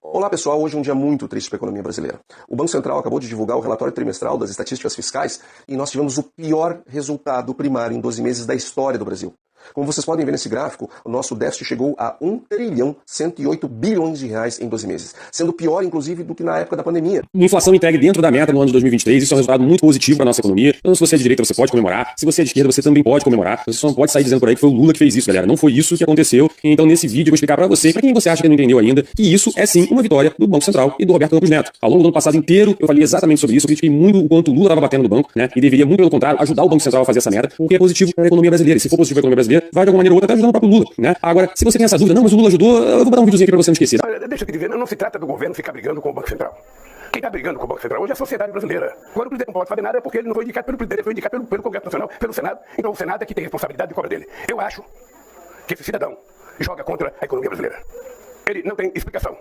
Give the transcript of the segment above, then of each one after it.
Olá pessoal, hoje é um dia muito triste para a economia brasileira. O Banco Central acabou de divulgar o relatório trimestral das estatísticas fiscais e nós tivemos o pior resultado primário em 12 meses da história do Brasil. Como vocês podem ver nesse gráfico, o nosso déficit chegou a 1.108 bilhões de reais em 12 meses, sendo pior, inclusive, do que na época da pandemia. Inflação entregue dentro da meta no ano de 2023, isso é um resultado muito positivo para a nossa economia. Então, se você é de direita, você pode comemorar. Se você é de esquerda, você também pode comemorar. Você só não pode sair dizendo por aí que foi o Lula que fez isso, galera. Não foi isso que aconteceu. Então, nesse vídeo, eu vou explicar para você, para quem você acha que não entendeu ainda, que isso é sim uma vitória do Banco Central e do Roberto Campos Neto. Ao longo do ano passado inteiro, eu falei exatamente sobre isso. Eu critiquei muito o quanto o Lula estava batendo no banco, né? E deveria, muito pelo contrário, ajudar o Banco Central a fazer essa meta, porque é positivo para a economia brasileira. E se for positivo para a economia brasileira, vai de alguma maneira ou outra ajudando o próprio Lula, né? Agora, se você tem essa dúvida, não, mas o Lula ajudou, eu vou botar um videozinho aqui pra você não esquecer. Deixa eu te dizer, não se trata do governo ficar brigando com o Banco Central. Quem está brigando com o Banco Central hoje é a sociedade brasileira. Agora o presidente não pode fazer nada porque ele não foi indicado pelo presidente, ele foi indicado pelo Congresso Nacional, pelo Senado. Então o Senado é que tem responsabilidade de cobra dele. Eu acho que esse cidadão joga contra a economia brasileira. Ele não tem explicação.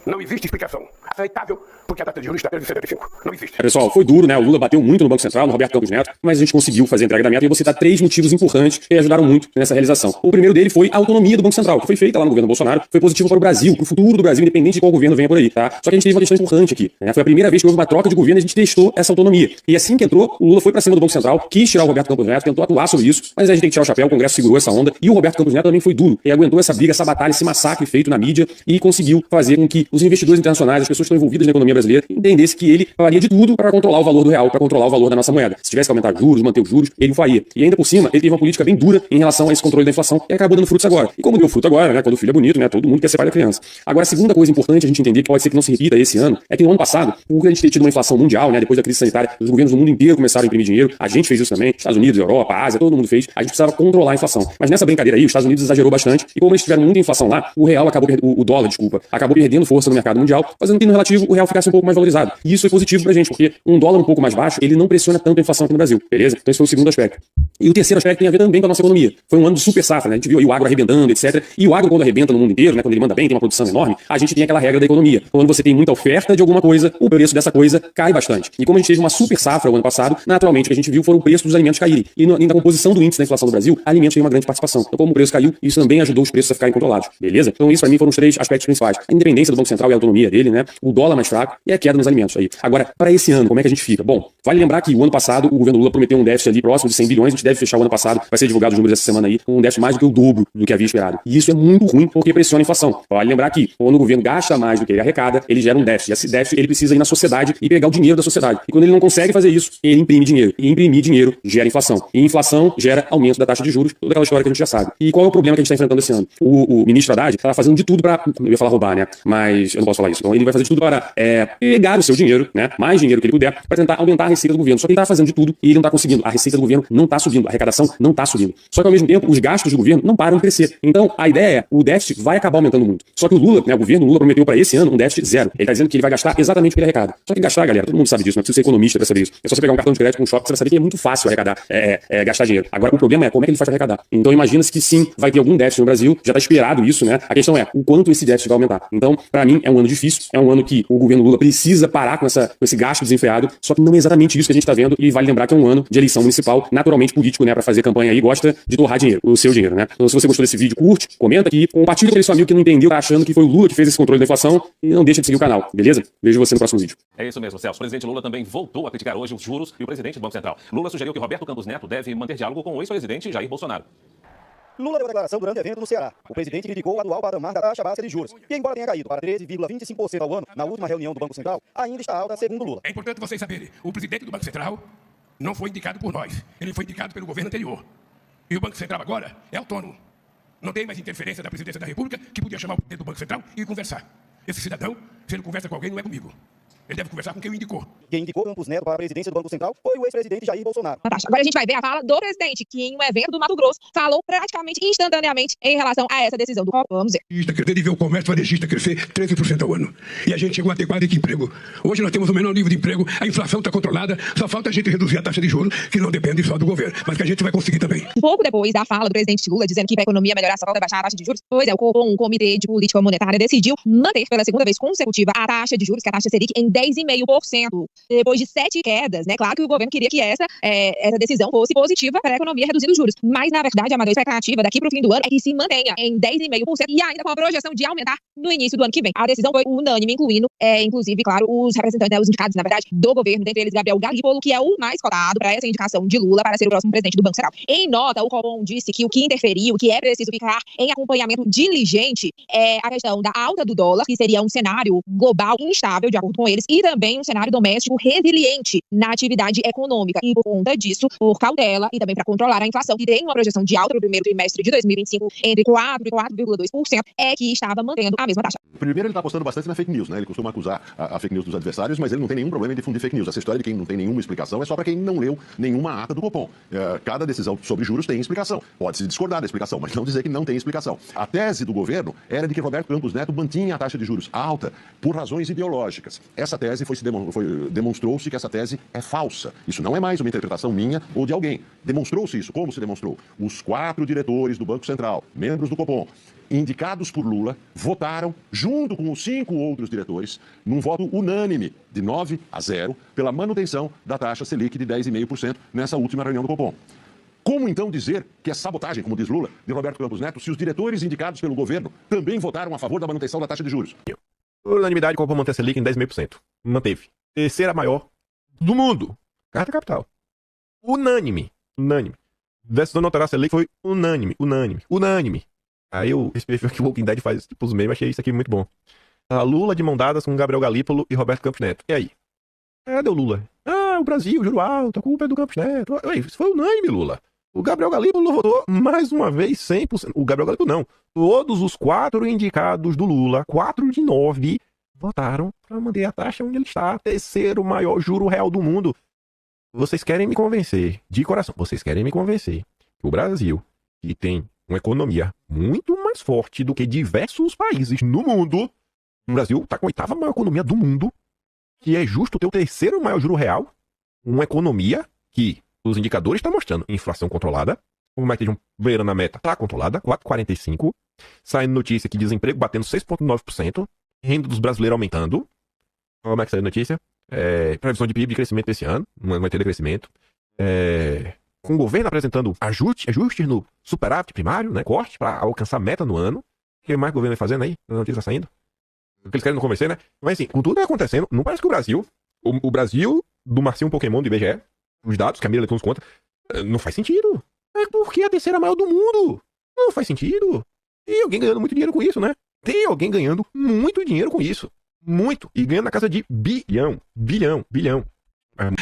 Não existe explicação aceitável porque a taxa de juros está perto de 75. Não existe. Pessoal, foi duro, né? O Lula bateu muito no Banco Central, no Roberto Campos Neto, mas a gente conseguiu fazer a entrega da meta e eu vou citar 3 motivos importantes que ajudaram muito nessa realização. O primeiro dele foi a autonomia do Banco Central, que foi feita lá no governo Bolsonaro, foi positivo para o Brasil, para o futuro do Brasil, independente de qual governo venha por aí, tá? Só que a gente teve uma questão importante aqui, né? Foi a primeira vez que houve uma troca de governo e a gente testou essa autonomia. E assim que entrou, o Lula foi para cima do Banco Central, quis tirar o Roberto Campos Neto, tentou atuar sobre isso, mas a gente tem que tirar o chapéu, o Congresso segurou essa onda e o Roberto Campos Neto também foi duro e aguentou essa briga, essa batalha, esse massacre feito na mídia e conseguiu fazer com que os investidores internacionais, as pessoas que estão envolvidas na economia brasileira, entendessem que ele faria de tudo para controlar o valor do real, para controlar o valor da nossa moeda. Se tivesse que aumentar juros, manter os juros, ele o faria. E ainda por cima, ele teve uma política bem dura em relação a esse controle da inflação e acabou dando frutos agora. E como deu fruto agora, né, quando o filho é bonito, né, todo mundo quer ser pai da criança. Agora, a segunda coisa importante a gente entender, que pode ser que não se repita esse ano, é que no ano passado, por a gente ter tido uma inflação mundial, né, depois da crise sanitária, os governos do mundo inteiro começaram a imprimir dinheiro, a gente fez isso também, Estados Unidos, Europa, Ásia, todo mundo fez, a gente precisava controlar a inflação. Mas nessa brincadeira aí, os Estados Unidos exagerou bastante e como eles tiveram muita inflação lá, o dólar, acabou perdendo força no mercado mundial, fazendo que no relativo o real ficasse um pouco mais valorizado. E isso é positivo pra gente, porque um dólar um pouco mais baixo, ele não pressiona tanto a inflação aqui no Brasil, beleza? Então esse foi o segundo aspecto. E o terceiro aspecto tem a ver também com a nossa economia. Foi um ano de super safra, né? A gente viu aí o agro arrebentando, etc. E o agro, quando arrebenta no mundo inteiro, né? Quando ele manda bem, tem uma produção enorme, a gente tem aquela regra da economia. Quando você tem muita oferta de alguma coisa, o preço dessa coisa cai bastante. E como a gente teve uma super safra o ano passado, naturalmente o que a gente viu foram o preço dos alimentos caírem. E na composição do índice da inflação do Brasil, alimentos têm uma grande participação. Então como o preço caiu, isso também ajudou os preços a ficarem controlados, beleza? Então isso pra mim foram os 3 aspectos principais. A independência do Banco Central e a autonomia dele, né? O dólar mais fraco e a queda nos alimentos aí. Agora, para esse ano, como é que a gente fica? Bom, vale lembrar que o ano passado o governo Lula prometeu um déficit ali próximo de 100 bilhões, a gente deve fechar o ano passado, vai ser divulgado os números essa semana aí, com um déficit mais do que o dobro do que havia esperado. E isso é muito ruim porque pressiona a inflação. Vale lembrar que quando o governo gasta mais do que ele arrecada, ele gera um déficit. E esse déficit ele precisa ir na sociedade e pegar o dinheiro da sociedade. E quando ele não consegue fazer isso, ele imprime dinheiro. E imprimir dinheiro gera inflação. E inflação gera aumento da taxa de juros, toda aquela história que a gente já sabe. E qual é o problema que a gente está enfrentando esse ano? O ministro Haddad está fazendo de tudo para, eu ia falar roubar, né? Mas eu não posso falar isso. Então ele vai fazer de tudo para pegar o seu dinheiro, né? Mais dinheiro que ele puder, para tentar aumentar a receita do governo. Só que ele está fazendo de tudo e ele não está conseguindo. A receita do governo não está subindo, a arrecadação não está subindo. Só que ao mesmo tempo, os gastos do governo não param de crescer. Então, a ideia é, o déficit vai acabar aumentando muito. Só que o Lula, né, o governo Lula prometeu para esse ano um déficit zero. Ele está dizendo que ele vai gastar exatamente o que ele arrecada. Só que gastar, galera, todo mundo sabe disso, não precisa ser economista para saber isso. É só você pegar um cartão de crédito com um shopping, você vai saber que é muito fácil arrecadar, gastar dinheiro. Agora, o problema é como é que ele faz para arrecadar. Então, imagina-se que sim, vai ter algum déficit no Brasil, já está esperado isso, né? A questão é, o quanto esse déficit vai aumentar. Então, para mim, é um ano difícil, é um ano que o governo Lula precisa parar com esse gasto desenfreado, só que não é exatamente isso que a gente está vendo e vale lembrar que é um ano de eleição municipal, naturalmente político, né, para fazer campanha aí, gosta de torrar dinheiro, o seu dinheiro, né? Então, se você gostou desse vídeo, curte, comenta aqui, compartilha com aquele seu amigo que não entendeu, tá achando que foi o Lula que fez esse controle da inflação e não deixa de seguir o canal, beleza? Vejo você no próximo vídeo. É isso mesmo, Celso. O presidente Lula também voltou a criticar hoje os juros e o presidente do Banco Central. Lula sugeriu que Roberto Campos Neto deve manter diálogo com o ex-presidente Jair Bolsonaro. Lula deu a declaração durante evento no Ceará. O presidente criticou o atual patamar da taxa básica de juros, que embora tenha caído para 13,25% ao ano na última reunião do Banco Central, ainda está alta segundo Lula. É importante vocês saberem, o presidente do Banco Central não foi indicado por nós, ele foi indicado pelo governo anterior. E o Banco Central agora é autônomo. Não tem mais interferência da presidência da República, que podia chamar o presidente do Banco Central e conversar. Esse cidadão, se ele conversa com alguém, não é comigo. Ele deve conversar com quem o indicou. Quem indicou Campos Neto para a presidência do Banco Central foi o ex-presidente Jair Bolsonaro. Fantástico. Agora a gente vai ver a fala do presidente, que em um evento do Mato Grosso falou praticamente instantaneamente em relação a essa decisão do qual vamos ver. Ele vê o comércio varejista crescer 13% ao ano. E a gente chegou a ter quase que emprego. Hoje nós temos o menor nível de emprego, a inflação está controlada, só falta a gente reduzir a taxa de juros, que não depende só do governo, mas que a gente vai conseguir também. Pouco depois da fala do presidente Lula dizendo que para a economia melhorar só falta baixar a taxa de juros, pois é, o Copom, um comitê de política monetária, decidiu manter pela segunda vez consecutiva a taxa de juros, que é a taxa Selic, em 10,5%. Depois de 7 quedas, né? Claro que o governo queria que essa decisão fosse positiva para a economia, reduzindo os juros. Mas, na verdade, a maior expectativa daqui para o fim do ano é que se mantenha em 10,5% e ainda com a projeção de aumentar no início do ano que vem. A decisão foi unânime, incluindo, inclusive, claro, os representantes, né, os indicados, na verdade, do governo, dentre eles Gabriel Galípolo, que é o mais cotado para essa indicação de Lula para ser o próximo presidente do Banco Central. Em nota, o Copom disse que o que interferiu, que é preciso ficar em acompanhamento diligente, é a questão da alta do dólar, que seria um cenário global instável, de acordo com eles, e também um cenário doméstico resiliente na atividade econômica. E por conta disso, por cautela e também para controlar a inflação, que tem uma projeção de alta no primeiro trimestre de 2025 entre 4% e 4,2%, é que estava mantendo a mesma taxa. Primeiro, ele está apostando bastante na fake news, né? Ele costuma acusar a fake news dos adversários, mas ele não tem nenhum problema em difundir fake news. Essa história de quem não tem nenhuma explicação é só para quem não leu nenhuma ata do Copom. Cada decisão sobre juros tem explicação. Pode-se discordar da explicação, mas não dizer que não tem explicação. A tese do governo era de que Roberto Campos Neto mantinha a taxa de juros alta por razões ideológicas. Essa tese demonstrou-se que essa tese é falsa. Isso não é mais uma interpretação minha ou de alguém. Demonstrou-se isso. Como se demonstrou? Os 4 diretores do Banco Central, membros do Copom, indicados por Lula, votaram, junto com os 5 outros diretores, num voto unânime de 9-0, pela manutenção da taxa Selic de 10,5% nessa última reunião do Copom. Como então dizer que é sabotagem, como diz Lula, de Roberto Campos Neto, se os diretores indicados pelo governo também votaram a favor da manutenção da taxa de juros? Unanimidade, o Copom mantém a Selic em 10,5%. Manteve. Terceira maior do mundo. Carta capital. Unânime. Decisão de alterar a Selic foi unânime. Aí esse perfil que o Walking Dead faz tipo os memes, achei isso aqui muito bom. A Lula de mão dadas com Gabriel Galípolo e Roberto Campos Neto. E aí? Cadê o Lula? O Brasil, juro alto, a culpa é do Campos Neto. Isso foi unânime, Lula. O Gabriel Galípolo votou mais uma vez 100%. O Gabriel Galípolo não. Todos os 4 indicados do Lula, 4 de 9, votaram para manter a taxa onde ele está. Terceiro maior juro real do mundo. Vocês querem me convencer, de coração, vocês querem me convencer que o Brasil, que tem uma economia muito mais forte do que diversos países no mundo, o Brasil está com a 8ª maior economia do mundo, que é justo ter o terceiro maior juro real, uma economia que os indicadores estão mostrando inflação controlada, como é que estejam beirando a meta, está controlada, 4,45, saindo notícia que desemprego batendo 6,9%, renda dos brasileiros aumentando, como é que saiu a notícia? Previsão de PIB de crescimento desse ano, não vai ter crescimento, com o governo apresentando ajustes no superávit primário, né, corte para alcançar a meta no ano. O que mais o governo vai fazendo aí? A notícia está saindo. O que eles querem não convencer, né? Mas assim, com tudo que está acontecendo, não parece que o Brasil do Marcinho Pokémon do IBGE, os dados que a Mira nos conta, não faz sentido. É porque é a terceira maior do mundo. Não faz sentido. Tem alguém ganhando muito dinheiro com isso, né? Tem alguém ganhando muito dinheiro com isso. Muito. E ganhando na casa de bilhão.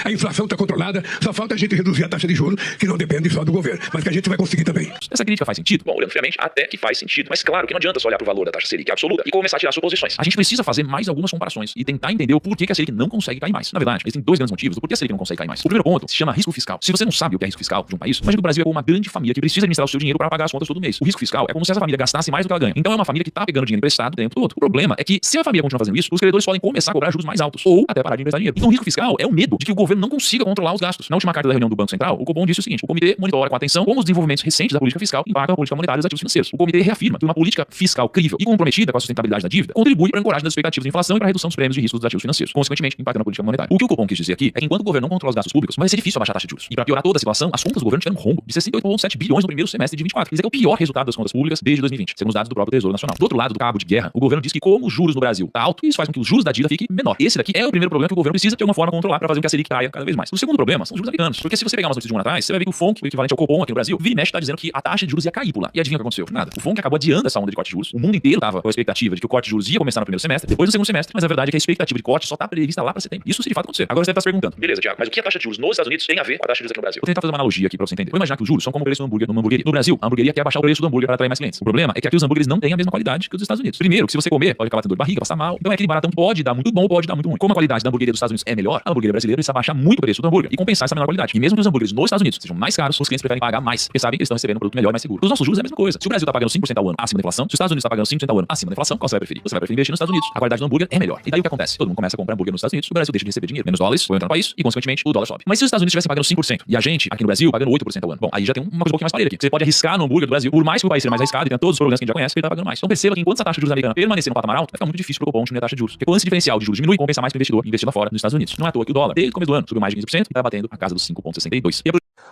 A inflação está controlada, só falta a gente reduzir a taxa de juros, que não depende só do governo, mas que a gente vai conseguir também. Essa crítica faz sentido? Bom, olhando friamente, até que faz sentido. Mas claro que não adianta só olhar para o valor da taxa Selic absoluta e começar a tirar suposições. A gente precisa fazer mais algumas comparações e tentar entender o porquê que a Selic não consegue cair mais. Na verdade, existem 2 grandes motivos do porquê a Selic não consegue cair mais. O primeiro ponto se chama risco fiscal. Se você não sabe o que é risco fiscal de um país, imagina que o Brasil é uma grande família que precisa administrar o seu dinheiro para pagar as contas todo mês. O risco fiscal é como se essa família gastasse mais do que ela ganha. Então é uma família que está pegando dinheiro emprestado o tempo todo. O problema é que se a família continuar fazendo isso, os credores podem começar a cobrar juros mais altos ou até parar de emprestar dinheiro. Então o risco fiscal é o medo de que o governo não consiga controlar os gastos. Na última carta da reunião do Banco Central, o Copom disse o seguinte: o comitê monitora com atenção como os desenvolvimentos recentes da política fiscal impactam a política monetária e os ativos financeiros. O comitê reafirma que uma política fiscal crível e comprometida com a sustentabilidade da dívida contribui para a ancoragem das expectativas de inflação e para a redução dos prêmios de risco dos ativos financeiros, consequentemente impactando a política monetária. O que o Copom quis dizer aqui é que enquanto o governo não controla os gastos públicos, vai ser difícil abaixar a taxa de juros. E para piorar toda a situação, as contas do governo tiveram um rombo de 68,7 bilhões no primeiro semestre de 24. Isso é o pior resultado das contas públicas desde 2020, segundo os dados do próprio Tesouro Nacional. Do outro lado do cabo de guerra, o governo diz que como os juros no Brasil tá alto, isso faz com que os juros da dívida fiquem menor. Esse daqui é o primeiro problema que o governo precisa de alguma forma controlar para fazer com que a Selic caia cada vez mais. O segundo problema são os juros americanos, porque se você pegar umas notícias de um ano atrás, você vai ver que o FONC, o equivalente ao Copom aqui no Brasil, vira e mexe tá dizendo que a taxa de juros ia cair por lá. E adivinha o que aconteceu? Nada. O FONC acabou adiando essa onda de corte de juros. O mundo inteiro tava com a expectativa de que o corte de juros ia começar no primeiro semestre, depois no segundo semestre, mas a verdade é que a expectativa de corte só tá prevista lá para setembro. Isso se de fato acontecer. Agora você deve estar se perguntando: beleza, Thiago, mas o que a taxa de juros nos Estados Unidos tem a ver com a taxa de juros aqui no Brasil? Vou tentar fazer uma analogia aqui para você entender. Vou imaginar que os juros são como o preço do hambúrguer numa hamburgueria. No Brasil, a hamburgueria quer baixar o preço do hambúrguer para atrair mais clientes. O problema é que aqui os hambúrgueres não têm a mesma qualidade que os dos Estados Unidos. Primeiro, que se você comer, pode acabar tendo dor de barriga, passar mal. Então é aquele baratão que pode dar muito bom, pode dar muito ruim. Como a qualidade da hamburgueria dos Estados Unidos é melhor, a hamburgueria brasileira precisa baixar muito o preço do hambúrguer e compensar essa menor qualidade. E mesmo que os hambúrgueres nos Estados Unidos sejam mais caros, os clientes preferem pagar mais, porque sabem que estão recebendo um produto melhor e mais seguro. Os nossos juros é a mesma coisa. Se o Brasil está pagando 5% ao ano acima da inflação, se os Estados Unidos está pagando 5% ao ano acima da inflação, qual você vai preferir? Você vai preferir investir nos Estados Unidos. A qualidade do hambúrguer é melhor. E daí o que acontece? Todo mundo começa a comprar hambúrguer nos Estados Unidos, o Brasil deixa de receber dinheiro. Menos dólares vão entrar no país e, consequentemente, o dólar sobe. Mas se os Estados Unidos estivessem pagando 5% e a gente, aqui no Brasil, pagando 8% ao ano, bom, aí já tem uma coisa um pouquinho mais parelha aqui. Você pode arriscar no hambúrguer do Brasil, por mais que o país seja mais arriscado e tenha todos os problemas que a gente já conhece, ele está pagando mais. Então perceba que enquanto essa taxa de juros americana permanecer no patamar alto, vai ficar muito difícil para o Copom diminuir a taxa de juros. Porque quando esse diferencial de juros diminui, compensa mais para o investidor investindo fora nos Estados Unidos. Não é à toa que o dólar, desde o começo do ano, subiu mais de 15% e está batendo a casa dos 5,62.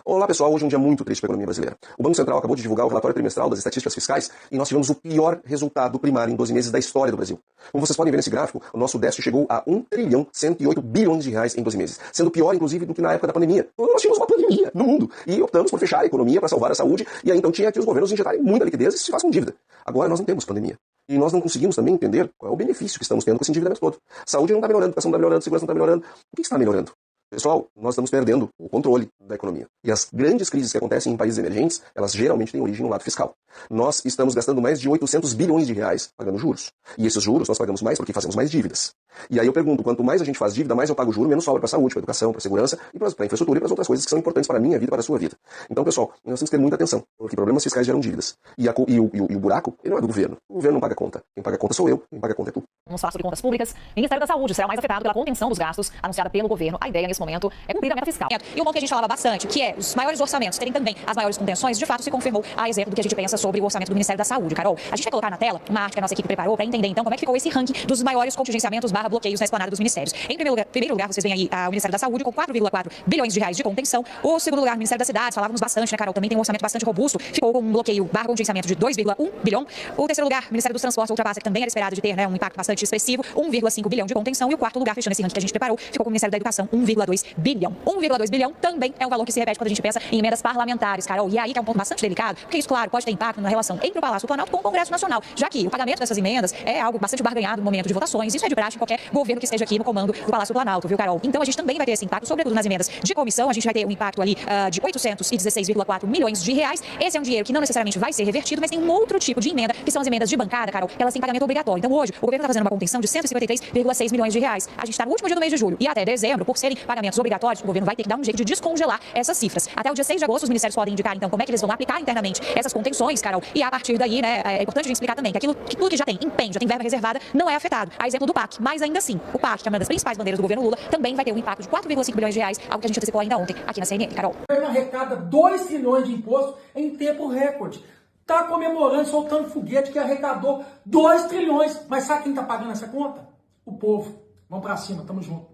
Olá pessoal, hoje é um dia muito triste para a economia brasileira. O Banco Central acabou de divulgar o relatório trimestral das estatísticas fiscais e nós tivemos o pior resultado primário em 12 meses da história do Brasil. Como vocês podem ver nesse gráfico, o nosso déficit chegou a 1.108 bilhões de reais em 12 meses, sendo pior inclusive do que na época da pandemia. Nós tínhamos uma pandemia no mundo e optamos por fechar a economia para salvar a saúde e aí então tinha que os governos injetarem muita liquidez e se faz com dívida. Agora nós não temos pandemia. E nós não conseguimos também entender qual é o benefício que estamos tendo com esse endividamento todo. Saúde não está melhorando, educação não está melhorando, segurança não está melhorando. O que está melhorando? Pessoal, nós estamos perdendo o controle da economia. E as grandes crises que acontecem em países emergentes, elas geralmente têm origem no lado fiscal. Nós estamos gastando mais de 800 bilhões de reais pagando juros. E esses juros nós pagamos mais porque fazemos mais dívidas. E aí eu pergunto, quanto mais a gente faz dívida, mais eu pago juro, menos sobra para a saúde, para a educação, para a segurança, e para a infraestrutura e para as outras coisas que são importantes para a minha vida e para a sua vida. Então, pessoal, nós temos que ter muita atenção, porque problemas fiscais geram dívidas. E o buraco, ele não é do governo. O governo não paga conta. Quem paga conta sou eu, quem paga conta é tu. Vamos falar sobre contas públicas. O Ministério da Saúde será o mais afetado pela contenção dos gastos anunciada pelo governo. A ideia, nesse momento, é cumprir a meta fiscal. E um ponto que a gente falava bastante, que é os maiores orçamentos terem também as maiores contenções, de fato se confirmou a exemplo do que a gente pensa sobre o orçamento do Ministério da Saúde. Carol, a gente vai colocar na tela uma arte que a nossa equipe preparou para entender, então, como é que ficou esse ranking dos maiores contingenciamentos / bloqueios na esplanada dos ministérios. Em primeiro lugar, vocês veem aí o Ministério da Saúde com 4,4 bilhões de reais de contenção. O segundo lugar, o Ministério das Cidades, falávamos bastante, né, Carol? Também tem um orçamento bastante robusto, ficou com um bloqueio / contingenciamento de 2,1 bilhão. O terceiro lugar, o Ministério dos Transportes ultrapassa, que também era esperado de ter, né, um impacto bastante expressivo, 1,5 bilhão de contenção. E o quarto lugar, fechando esse ranking que a gente preparou, ficou com o Ministério da Educação, 1,2 bilhão. 1,2 bilhão também é um valor que se repete quando a gente pensa em emendas parlamentares, Carol. E aí que é um ponto bastante delicado, porque isso, claro, pode ter impacto na relação entre o Palácio do Planalto com o Congresso Nacional, já que o pagamento dessas emendas é algo bastante barganhado no momento de votações. Isso é de praxe em qualquer governo que esteja aqui no comando do Palácio do Planalto, viu, Carol? Então a gente também vai ter esse impacto, sobretudo nas emendas de comissão. A gente vai ter um impacto ali de 816,4 milhões de reais. Esse é um dinheiro que não necessariamente vai ser revertido, mas tem um outro tipo de emenda, que são as emendas de bancada, Carol, que elas têm pagamento obrigatório. Então hoje, o governo está fazendo uma contenção de 153,6 milhões de reais. A gente está no último dia do mês de julho e até dezembro, por serem pagamentos obrigatórios, o governo vai ter que dar um jeito de descongelar essas cifras. Até o dia 6 de agosto, os ministérios podem indicar, então, como é que eles vão aplicar internamente essas contenções, Carol. E a partir daí, né, é importante a gente explicar também que tudo que já tem empenho, já tem verba reservada, não é afetado. A exemplo do PAC. Mas ainda assim, o PAC, que é uma das principais bandeiras do governo Lula, também vai ter um impacto de 4,5 bilhões de reais, algo que a gente antecipou ainda ontem aqui na CNN, Carol. O governo arrecada 2 trilhões de impostos em tempo recorde. Tá comemorando, soltando foguete que arrecadou 2 trilhões. Mas sabe quem tá pagando essa conta? O povo. Vamos pra cima, tamo junto.